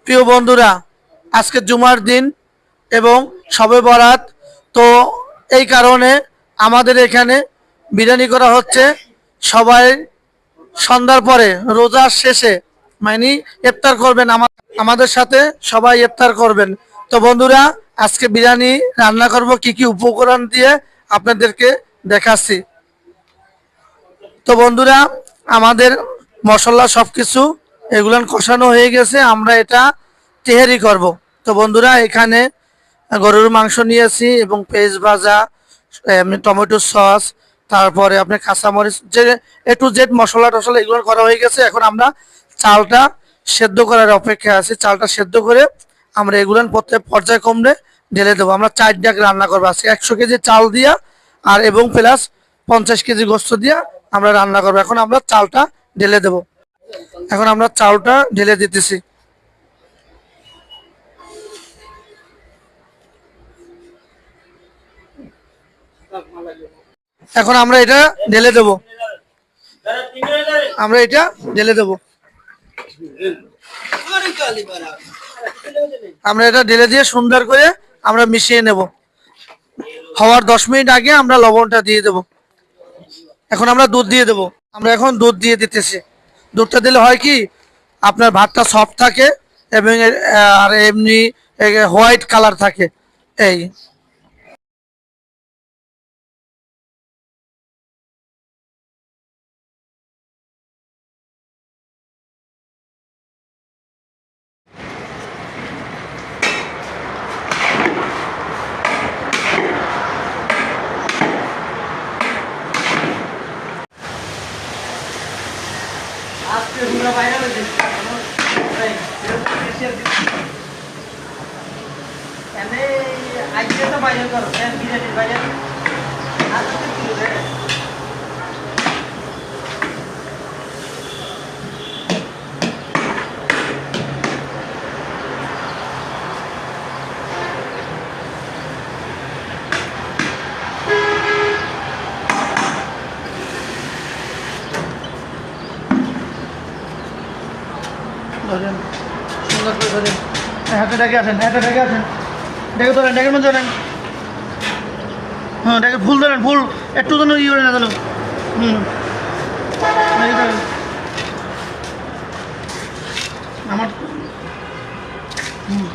প্রিয় বন্ধুরা, আজকে জুমার দিন এবং শবে বরাত। তো এই কারণে আমাদের এখানে বিরিয়ানি করা হচ্ছে। সবাই সন্ধ্যার পরে রোজার শেষে মানে ইফতার করবেন, আমাদের সাথে সবাই ইফতার করবেন। তো বন্ধুরা, আজকে বিরিয়ানি রান্না করব কি কি উপকরণ দিয়ে আপনাদেরকে দেখাচ্ছি। তো বন্ধুরা, আমাদের মশলা সবকিছু এগুলো কষানো হয়ে গেছে, আমরা এটা তেহারি করব। তো বন্ধুরা, এখানে গরুর মাংস নিয়েছি এবং পেঁয়াজ ভাজা, এমনি টমেটো সস, তারপরে আপনার কাঁচামরিচ, যে এ টু জেড মশলা টশলা এগুলো করা হয়ে গেছে। এখন আমরা চালটা সেদ্ধ করার অপেক্ষা আছে। চালটা সেদ্ধ করে আমরা এগুলো প্রত্যেক পর্যায়ক্রমে ঢেলে দেবো। আমরা 4 ডাক রান্না করবো আজকে 100 কেজি চাল দিয়া, আর এবং প্লাস 50 কেজি গোস্ত দিয়া আমরা রান্না করবো। এখন আমরা চালটা ঢেলে দেবো। এখন আমরা চালটা ঢেলে দিতেছি। এখন আমরা এটা ঢেলে দেবো। আমরা এটা ঢেলে দেবো। আমরা এটা ঢেলে দিয়ে সুন্দর করে আমরা মিশিয়ে নেব। হওয়ার 10 মিনিট আগে আমরা লবণটা দিয়ে দেব। এখন আমরা দুধ দিয়ে দেব। আমরা এখন দুধ দিয়ে দিতেছি। দুধটা দিলে হয় কি, আপনার ভাতটা সফট থাকে এবং আর এমনি হোয়াইট কালার থাকে। এই আজকে পুরো বাইরে হয়েছে। এনে আজকে তো বাইরে করো, বিরিয়ানির বাইরে আজকে কি রে? ধরেন, সুন্দর করে ধরেন। হাতে ডেকে আসেন, হাতে ডেকে আসেন, ডেকে ধরেন, ডেকের মধ্যে ধরেন। হ্যাঁ, ডেকে ফুল ধরেন, ফুল একটু যেন ইয়ে না যেন। হুম, ডেকে ধরেন। আমার হুম,